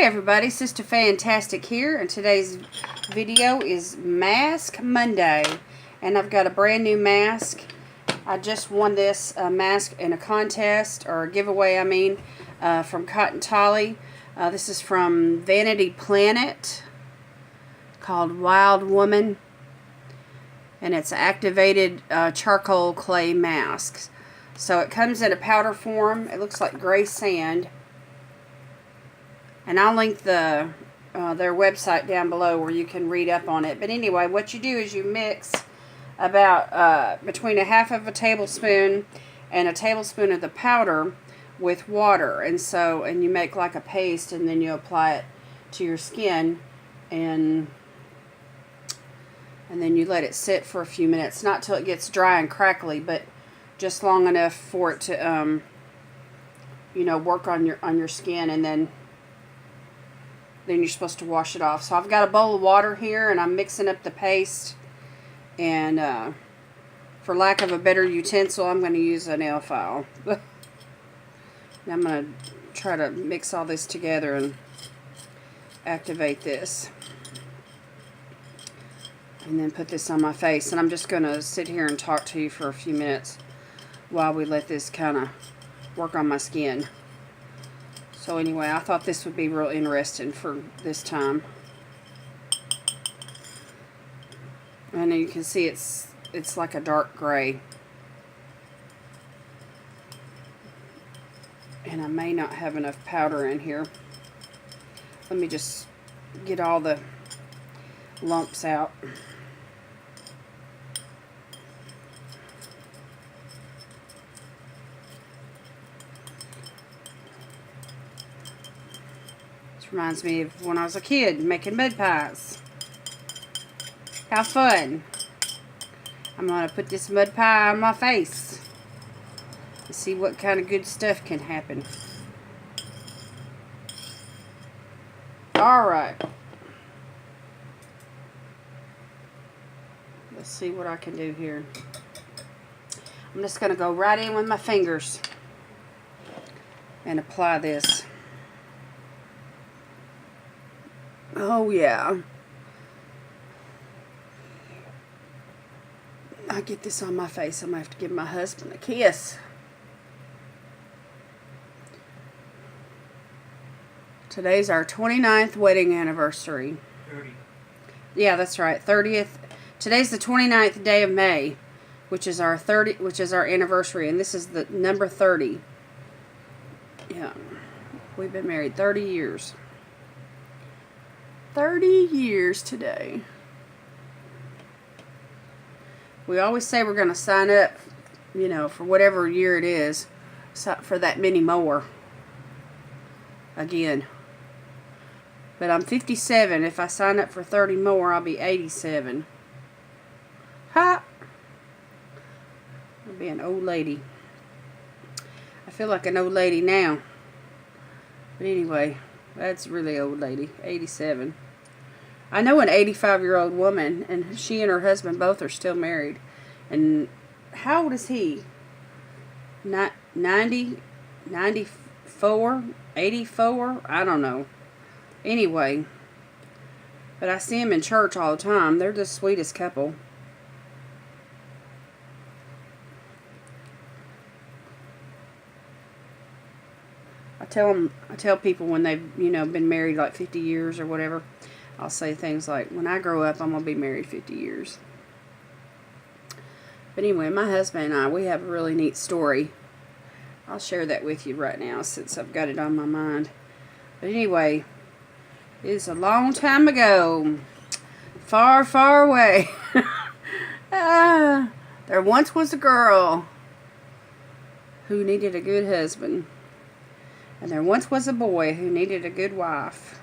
Hey everybody, Sister Fantastic here, and today's video is Mask Monday, and I've got a brand new mask. I just won this mask in a contest, or a giveaway I mean, from Cotton Tolly. This is from Vanity Planet, called Wild Woman, and it's activated charcoal clay mask. So it comes in a powder form. It looks like gray sand. And I'll link their website down below where you can read up on it. But anyway, what you do is you mix about between a half of a tablespoon and a tablespoon of the powder with water. And you make like a paste, and then you apply it to your skin, and then you let it sit for a few minutes. Not till it gets dry and crackly, but just long enough for it to work on your skin, and then you're supposed to wash it off. So I've got a bowl of water here, and I'm mixing up the paste. And for lack of a better utensil, I'm going to use a nail file. I'm going to try to mix all this together and activate this. And then put this on my face. And I'm just going to sit here and talk to you for a few minutes while we let this kind of work on my skin. So anyway, I thought this would be real interesting for this time. And you can see it's like a dark gray. And I may not have enough powder in here. Let me just get all the lumps out. Reminds me of when I was a kid making mud pies. How fun. I'm going to put this mud pie on my face and see what kind of good stuff can happen. Alright. Let's see what I can do here. I'm just going to go right in with my fingers and apply this. Oh yeah. I get this on my face. I'm going to have to give my husband a kiss. Today's our 29th wedding anniversary. 30. Yeah, that's right. 30th. Today's the 29th day of May, which is our anniversary, and this is the number 30. Yeah. We've been married 30 years. 30 years today. We always say we're going to sign up, for whatever year it is, for that many more. Again. But I'm 57. If I sign up for 30 more, I'll be 87. Ha! I'll be an old lady. I feel like an old lady now. But anyway, that's really old lady. 87. I know an 85-year-old woman, and she and her husband both are still married. And how old is he? 90? 94? 84? I don't know. Anyway. But I see them in church all the time. They're the sweetest couple. I tell people when they've, been married like 50 years or whatever, I'll say things like, when I grow up, I'm going to be married 50 years. But anyway, my husband and I, we have a really neat story. I'll share that with you right now since I've got it on my mind. But anyway, it's a long time ago. Far, far away. There once was a girl who needed a good husband. And there once was a boy who needed a good wife.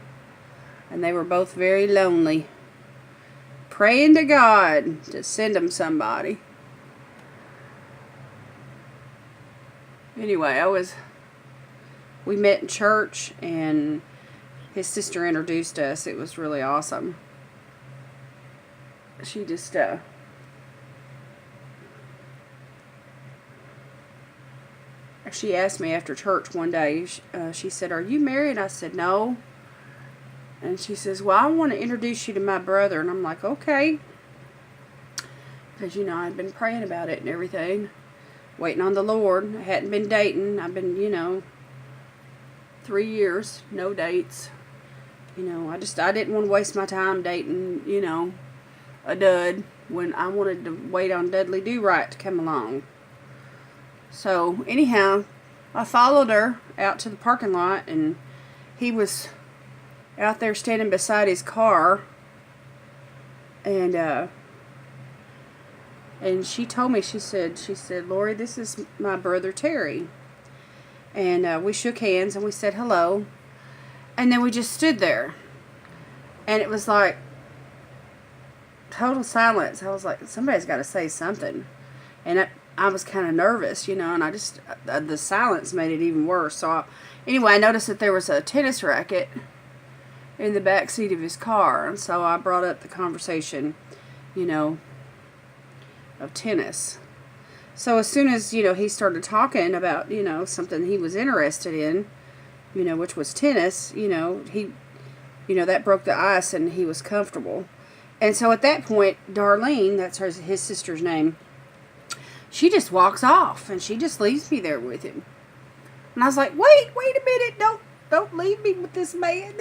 And they were both very lonely, praying to God to send them somebody. Anyway, we met in church, and his sister introduced us. It was really awesome. She just, she asked me after church one day, she said, "Are you married?" I said, "No." And she says, well, I want to introduce you to my brother. And I'm like, okay. Because, you know, I'd been praying about it and everything. Waiting on the Lord. I hadn't been dating. I've been, you know, 3 years. No dates. You know, I didn't want to waste my time dating, you know, a dud when I wanted to wait on Dudley Do-Right to come along. So, anyhow, I followed her out to the parking lot, and he was out there standing beside his car, and she told me, she said, Lori, this is my brother Terry. And we shook hands, and we said hello, and then we just stood there, and it was like total silence. I was like, somebody's got to say something, and I was kind of nervous, you know, and I just, the silence made it even worse. So, anyway, I noticed that there was a tennis racket in the back seat of his car, and so I brought up the conversation, you know, of tennis. So as soon as, you know, he started talking about, you know, something he was interested in, you know, which was tennis, you know, that broke the ice, and he was comfortable. And so at that point, Darlene, that's his sister's name, she just walks off, and she just leaves me there with him. And I was like, wait a minute, don't leave me with this man.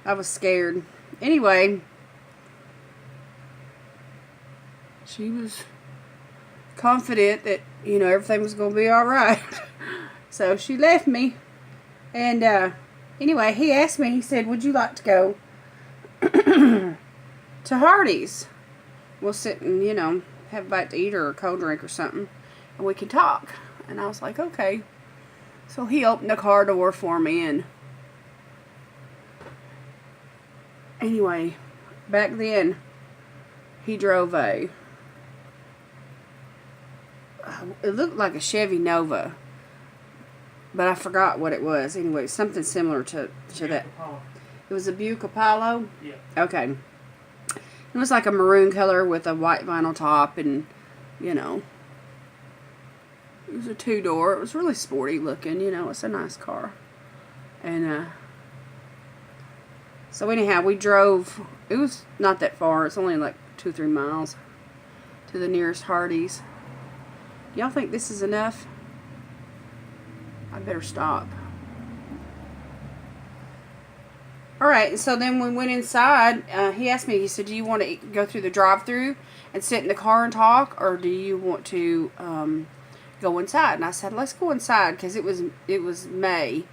I was scared. Anyway, she was confident that, you know, everything was going to be all right. So she left me. And anyway, he asked me, he said, would you like to go to Hardee's? We'll sit and, you know, have a bite to eat or a cold drink or something, and we can talk. And I was like, okay. So he opened the car door for me, and anyway, back then, he drove it looked like a Chevy Nova, but I forgot what it was. Anyway, something similar to that. Apollo. It was a Buick Apollo? Yeah. Okay. It was like a maroon color with a white vinyl top, and, you know, it was a 2-door. It was really sporty looking, you know. It's a nice car. And, so anyhow, we drove. It was not that far. It's only like 2 or 3 miles to the nearest Hardee's. Y'all think this is enough? I better stop. Alright, so then we went inside. He asked me, he said, do you want to go through the drive-thru and sit in the car and talk, or do you want to go inside? And I said, let's go inside, because it was May.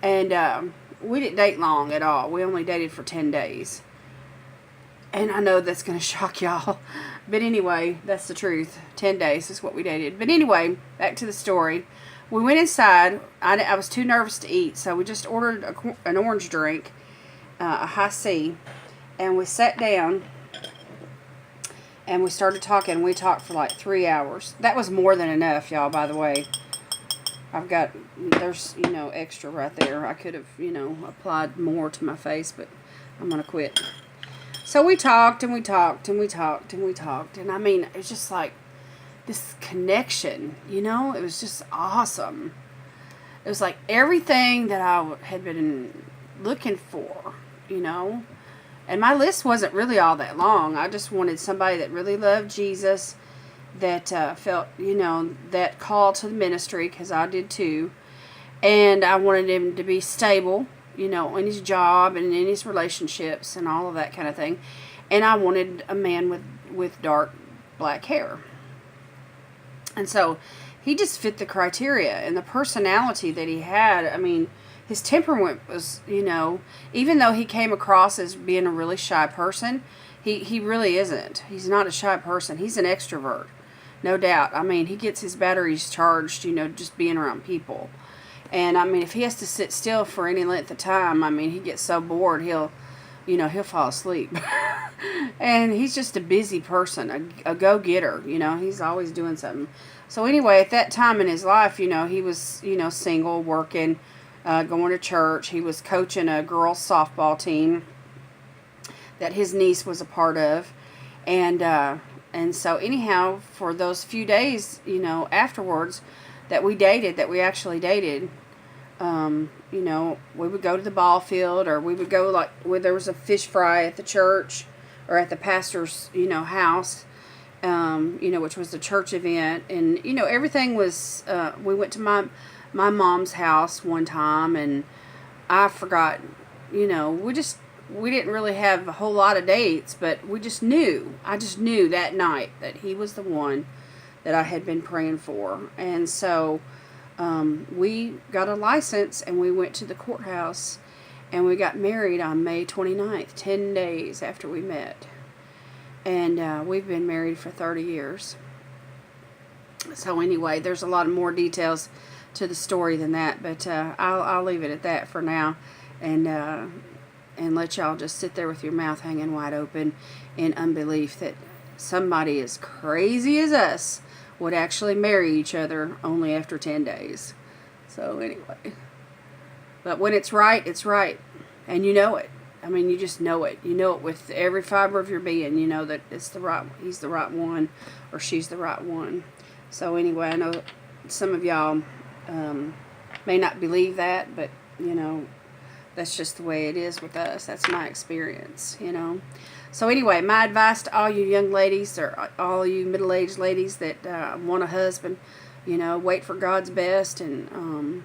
And we didn't date long at all. We only dated for 10 days. And I know that's going to shock y'all. But anyway, that's the truth. 10 days is what we dated. But anyway, back to the story. We went inside. I was too nervous to eat, so we just ordered an orange drink, a high C. And we sat down, and we started talking. We talked for like 3 hours. That was more than enough, y'all, by the way. There's, you know, extra right there. I could have, you know, applied more to my face, but I'm going to quit. So we talked, and we talked, and we talked, and we talked. And I mean, it was just like this connection, you know? It was just awesome. It was like everything that I had been looking for, you know? And my list wasn't really all that long. I just wanted somebody that really loved Jesus, that felt, you know, that call to the ministry, because I did too. And I wanted him to be stable, you know, in his job and in his relationships and all of that kind of thing. And I wanted a man with dark black hair. And so he just fit the criteria, and the personality that he had. I mean, his temperament was, you know, even though he came across as being a really shy person, he really isn't. He's not a shy person. He's an extrovert, no doubt. I mean, he gets his batteries charged, you know, just being around people. And, I mean, if he has to sit still for any length of time, I mean, he gets so bored, he'll fall asleep. And he's just a busy person, a go-getter, you know. He's always doing something. So, anyway, at that time in his life, you know, he was, you know, single, working, going to church. He was coaching a girls' softball team that his niece was a part of. And so, anyhow, for those few days, you know, afterwards, that we actually dated, You know, we would go to the ball field, or we would go like where there was a fish fry at the church or at the pastor's, you know, house, you know, which was the church event. And, you know, everything was, we went to my mom's house one time, and I forgot, you know, we didn't really have a whole lot of dates, but I just knew that night that he was the one that I had been praying for. And so, we got a license, and we went to the courthouse, and we got married on May 29th, 10 days after we met. And we've been married for 30 years. So anyway, there's a lot of more details to the story than that, but I'll leave it at that for now, and let y'all just sit there with your mouth hanging wide open in unbelief that somebody as crazy as us would actually marry each other only after 10 days. So anyway, but when it's right, it's right, and you know it. I mean, you just know it. You know it with every fiber of your being. You know that he's the right one, or she's the right one. So anyway, I know some of y'all may not believe that, but, you know, that's just the way it is with us. That's my experience, you know. So anyway, my advice to all you young ladies, or all you middle-aged ladies that want a husband, you know, wait for God's best, and,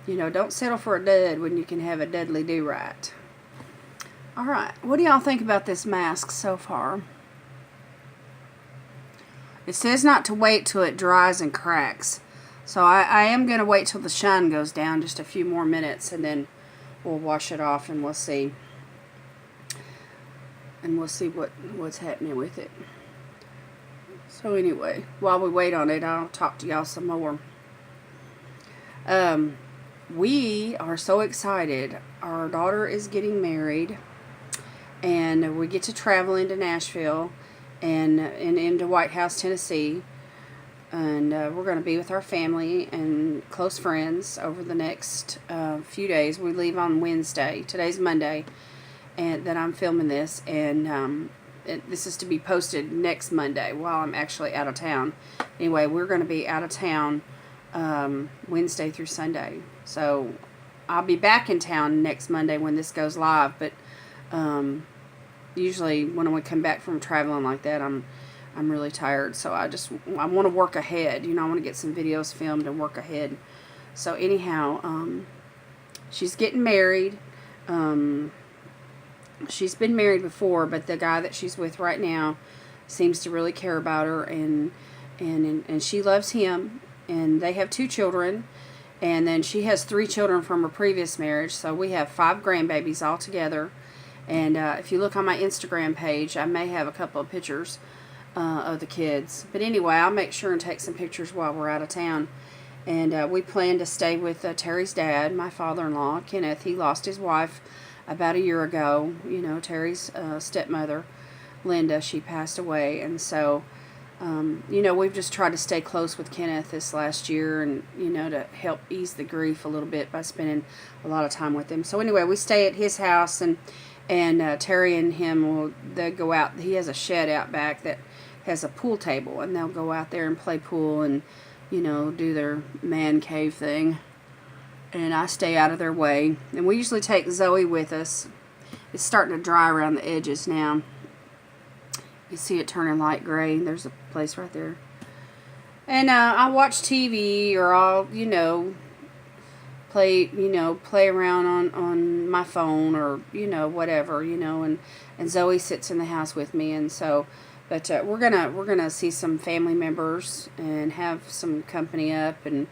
you know, don't settle for a dud when you can have a dudley do-right. All right, what do y'all think about this mask so far? It says not to wait till it dries and cracks. So I am going to wait till the shine goes down just a few more minutes, and then we'll wash it off, and we'll see. And we'll see what's happening with it. So anyway, while we wait on it, I'll talk to y'all some more. We are so excited. Our daughter is getting married, and we get to travel into Nashville and into White House, Tennessee. And we're going to be with our family and close friends over the next few days. We leave on Wednesday. Today's Monday, and that I'm filming this. And this is to be posted next Monday while I'm actually out of town. Anyway, we're going to be out of town Wednesday through Sunday. So I'll be back in town next Monday when this goes live. But usually when we come back from traveling like that, I'm really tired, so I want to work ahead. You know, I want to get some videos filmed and work ahead. So anyhow, she's getting married. She's been married before, but the guy that she's with right now seems to really care about her, and she loves him. And they have 2 children, and then she has 3 children from her previous marriage. So we have 5 grandbabies all together. And if you look on my Instagram page, I may have a couple of pictures of the kids. But anyway, I'll make sure and take some pictures while we're out of town. And we plan to stay with Terry's dad, my father-in-law, Kenneth. He lost his wife about a year ago. You know, Terry's stepmother, Linda, she passed away. And so, you know, we've just tried to stay close with Kenneth this last year, and, you know, to help ease the grief a little bit by spending a lot of time with him. So anyway, we stay at his house, and Terry and him they'll go out. He has a shed out back that has a pool table, and they'll go out there and play pool and, you know, do their man cave thing. And I stay out of their way. And we usually take Zoe with us. It's starting to dry around the edges now. You see it turning light gray. There's a place right there. And I watch TV, or I'll, you know, play around on my phone, or, you know, whatever, you know, and Zoe sits in the house with me. And so, but we're gonna see some family members and have some company up, and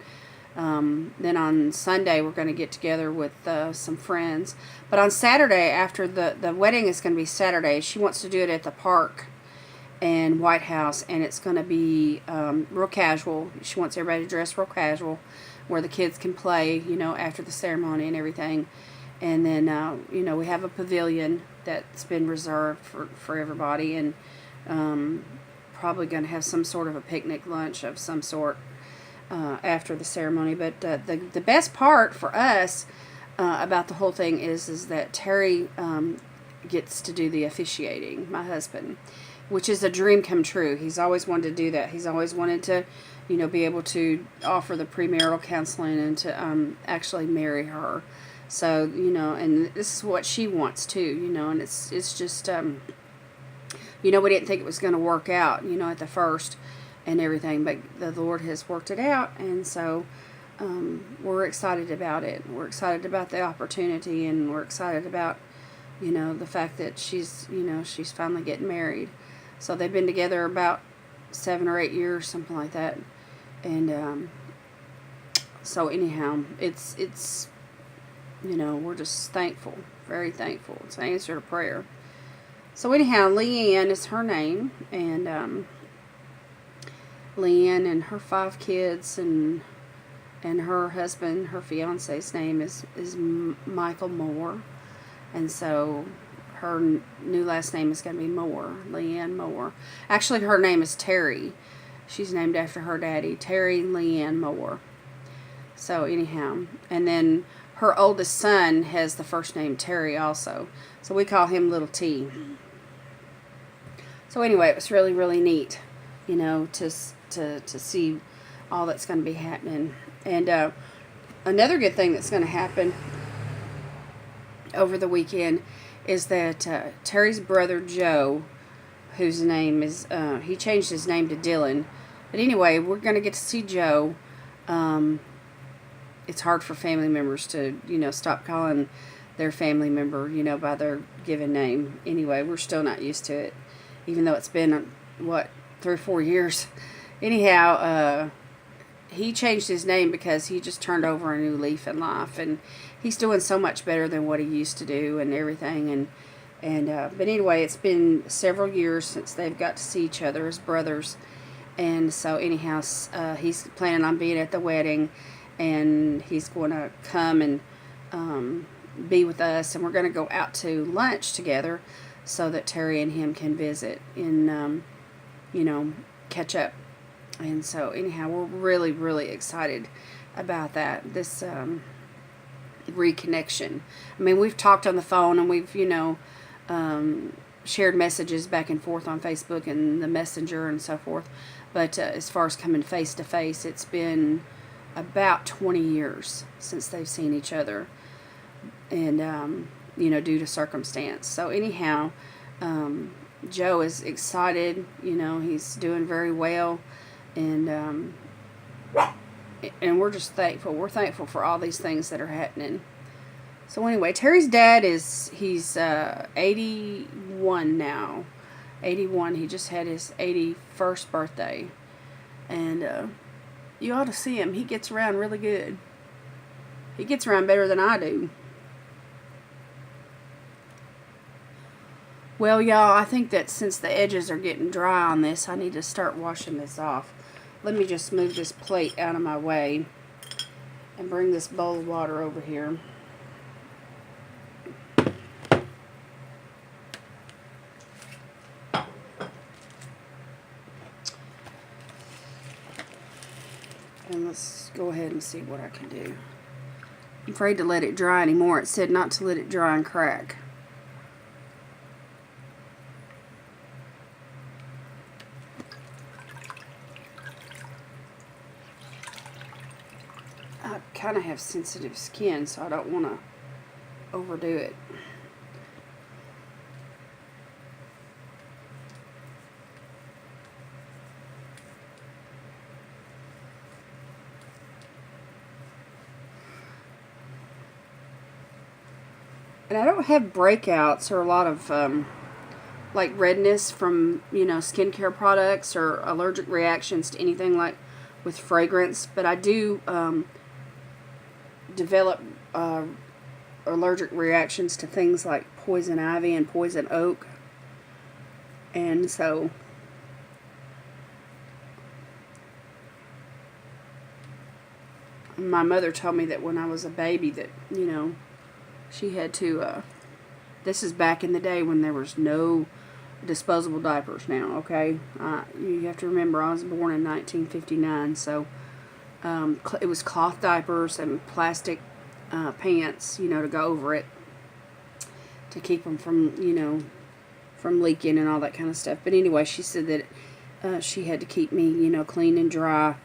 then on Sunday we're gonna get together with some friends. But on Saturday, after the wedding is gonna be Saturday, she wants to do it at the park and White House, and it's gonna be real casual. She wants everybody to dress real casual, where the kids can play, you know, after the ceremony and everything. And then you know, we have a pavilion that's been reserved for everybody, and probably going to have some sort of a picnic lunch of some sort after the ceremony. But the best part for us about the whole thing is that Terry gets to do the officiating, my husband. which is a dream come true. He's always wanted to do that. He's always wanted to, you know, be able to offer the premarital counseling and to actually marry her. So, you know, and this is what she wants too, you know, and it's just, you know, we didn't think it was going to work out, you know, at the first and everything, but the Lord has worked it out, and so we're excited about it. We're excited about the opportunity, and we're excited about, you know, the fact that she's, you know, she's finally getting married. So they've been together about 7 or 8 years, something like that, and so anyhow, it's you know, we're just thankful, very thankful. It's an answer to prayer. So anyhow, Leanne is her name, and Leanne and her 5 kids, and her husband, her fiance's name is Michael Moore, and so her new last name is going to be Moore, Leanne Moore. Actually, her name is Terry. She's named after her daddy, Terry Leanne Moore. So anyhow, and then her oldest son has the first name Terry also, so we call him Little T. So anyway, it was really, really neat, you know, to see all that's going to be happening. And another good thing that's going to happen over the weekend is that Terry's brother Joe, whose name is, he changed his name to Dylan. But anyway, we're going to get to see Joe. It's hard for family members to, you know, stop calling their family member, you know, by their given name. Anyway, we're still not used to it, even though it's been, what, 3 or 4 years. Anyhow, he changed his name because he just turned over a new leaf in life, and he's doing so much better than what he used to do and everything. But anyway, it's been several years since they've got to see each other as brothers, and so anyhow, he's planning on being at the wedding, and he's going to come and be with us, and we're going to go out to lunch together so that Terry and him can visit and you know, catch up. And so anyhow, we're really, really excited about that, this reconnection. I mean, we've talked on the phone, and we've, you know, shared messages back and forth on Facebook and the Messenger and so forth, but as far as coming face to face, it's been about 20 years since they've seen each other, and you know, due to circumstance. So anyhow, Joe is excited, you know, he's doing very well, and we're just thankful. We're thankful for all these things that are happening. So anyway, Terry's dad he's 81 now. 81. He just had his 81st birthday, and you ought to see him. He gets around really good. He gets around better than I do. Well, y'all, I think that since the edges are getting dry on this, I need to start washing this off. Let me just move this plate out of my way and bring this bowl of water over here. And let's go ahead and see what I can do. I'm afraid to let it dry anymore. It said not to let it dry and crack. I kind of have sensitive skin, so I don't want to overdo it. And I don't have breakouts or a lot of like redness from, you know, skincare products or allergic reactions to anything like with fragrance, but I do develop allergic reactions to things like poison ivy and poison oak, and so my mother told me that when I was a baby that, you know, she had to this is back in the day when there was no disposable diapers now, okay? You have to remember I was born in 1959, so it was cloth diapers and plastic pants, you know, to go over it to keep them from, you know, from leaking and all that kind of stuff. But anyway, she said that she had to keep me, you know, clean and dry.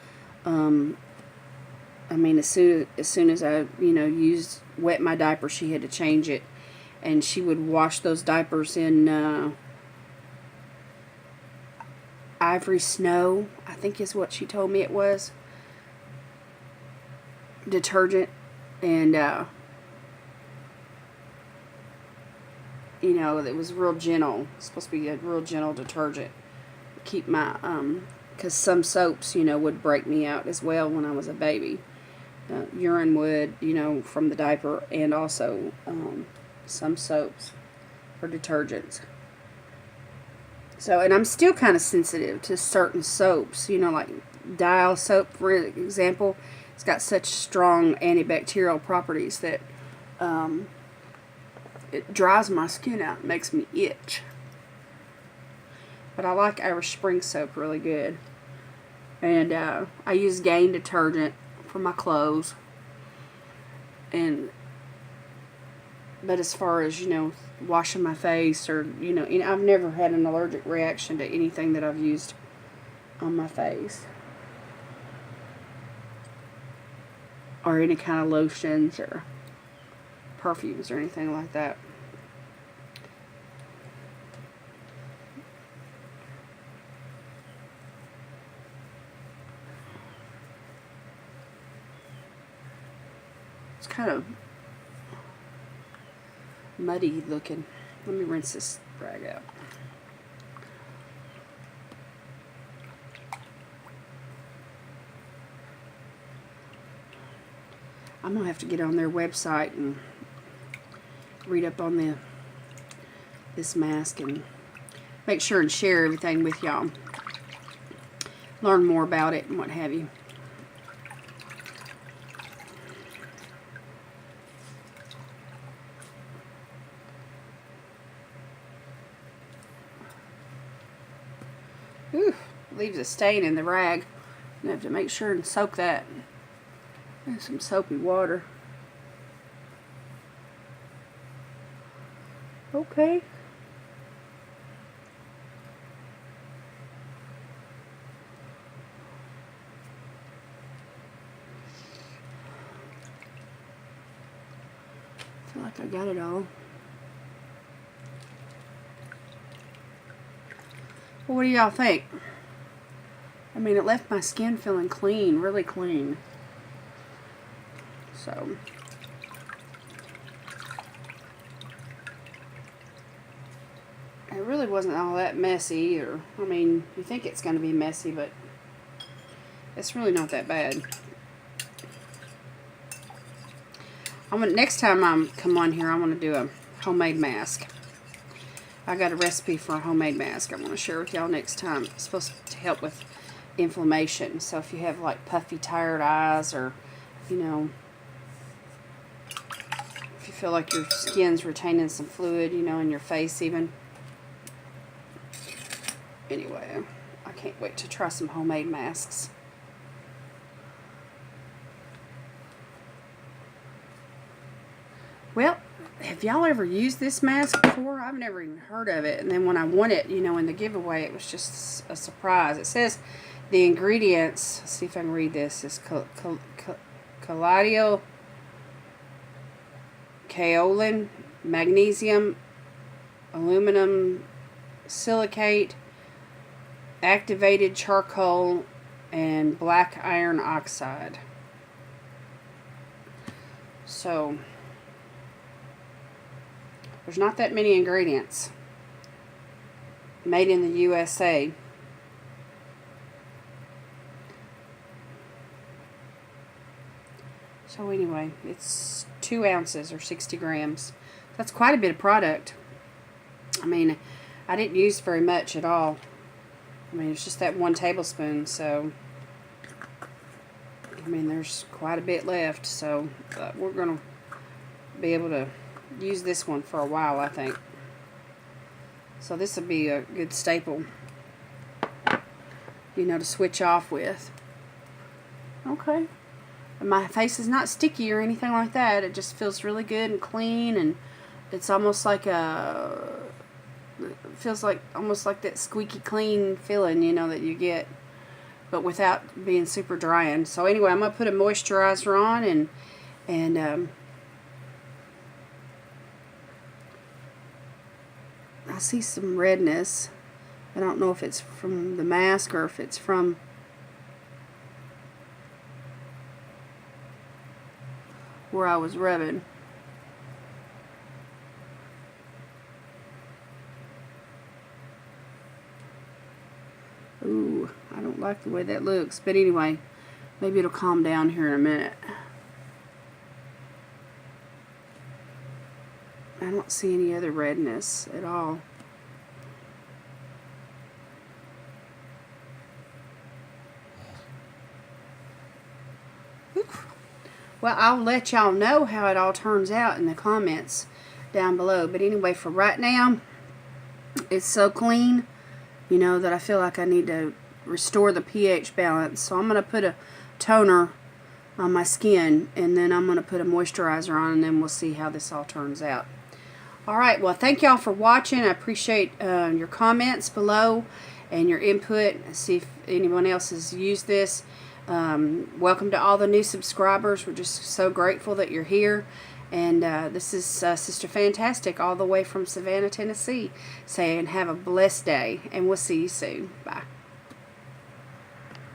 I mean, as soon as I, you know, wet my diaper, she had to change it. And she would wash those diapers in Ivory Snow, I think is what she told me it was. Detergent. And, you know, it was real gentle. It's supposed to be a real gentle detergent. Keep my, because some soaps, you know, would break me out as well when I was a baby. Urine would, you know, from the diaper, and also some soaps or detergents. So, and I'm still kind of sensitive to certain soaps, you know, like Dial soap, for example. It's got such strong antibacterial properties that it dries my skin out, makes me itch. But I like Irish Spring soap really good. And I use Gain detergent for my clothes. But as far as, you know, washing my face or, you know, I've never had an allergic reaction to anything that I've used on my face. Or any kind of lotions or perfumes or anything like that. It's kind of muddy looking. Let me rinse this rag out. I'm going to have to get on their website and read up on this mask and make sure and share everything with y'all. Learn more about it and what have you. Whew, leaves a stain in the rag. You have to make sure and soak that in some soapy water. Okay. I feel like I got it all. Well, what do y'all think? I mean, it left my skin feeling clean, really clean. So, it really wasn't all that messy either. I mean, you think it's going to be messy, but it's really not that bad. Next time I come on here, I want to do a homemade mask. I got a recipe for a homemade mask I'm going to share with y'all next time. It's supposed to help with inflammation. So if you have like puffy, tired eyes, or, you know, if you feel like your skin's retaining some fluid, you know, in your face even. Anyway, I can't wait to try some homemade masks. Well, have y'all ever used this mask before? I've never even heard of it. And then when I won it, you know, in the giveaway, it was just a surprise. It says the ingredients, let's see if I can read this, is caladial, kaolin, magnesium, aluminum silicate, activated charcoal, and black iron oxide. So there's not that many ingredients. Made in the USA. So anyway, it's 2 ounces or 60 grams. That's quite a bit of product. I mean, I didn't use very much at all. I mean, it's just that 1 tablespoon, so I mean, there's quite a bit left, so we're going to be able to use this one for a while, I think. So this will be a good staple, you know, to switch off with. Okay. And my face is not sticky or anything like that. It just feels really good and clean, and it's almost like a It feels like almost like that squeaky clean feeling, you know, that you get, but without being super drying. So anyway, I'm gonna put a moisturizer on, and I see some redness. I don't know if it's from the mask or if it's from where I was rubbing. Ooh, I don't like the way that looks. But anyway, maybe it'll calm down here in a minute. I don't see any other redness at all. Well, I'll let y'all know how it all turns out in the comments down below. But anyway, for right now, it's so clean, you know, that I feel like I need to restore the pH balance. So I'm going to put a toner on my skin, and then I'm going to put a moisturizer on, and then we'll see how this all turns out. Alright, well, thank y'all for watching. I appreciate your comments below and your input. See if anyone else has used this. Welcome to all the new subscribers. We're just so grateful that you're here. And this is Sister Fantastic all the way from Savannah, Tennessee, saying have a blessed day, and we'll see you soon. Bye.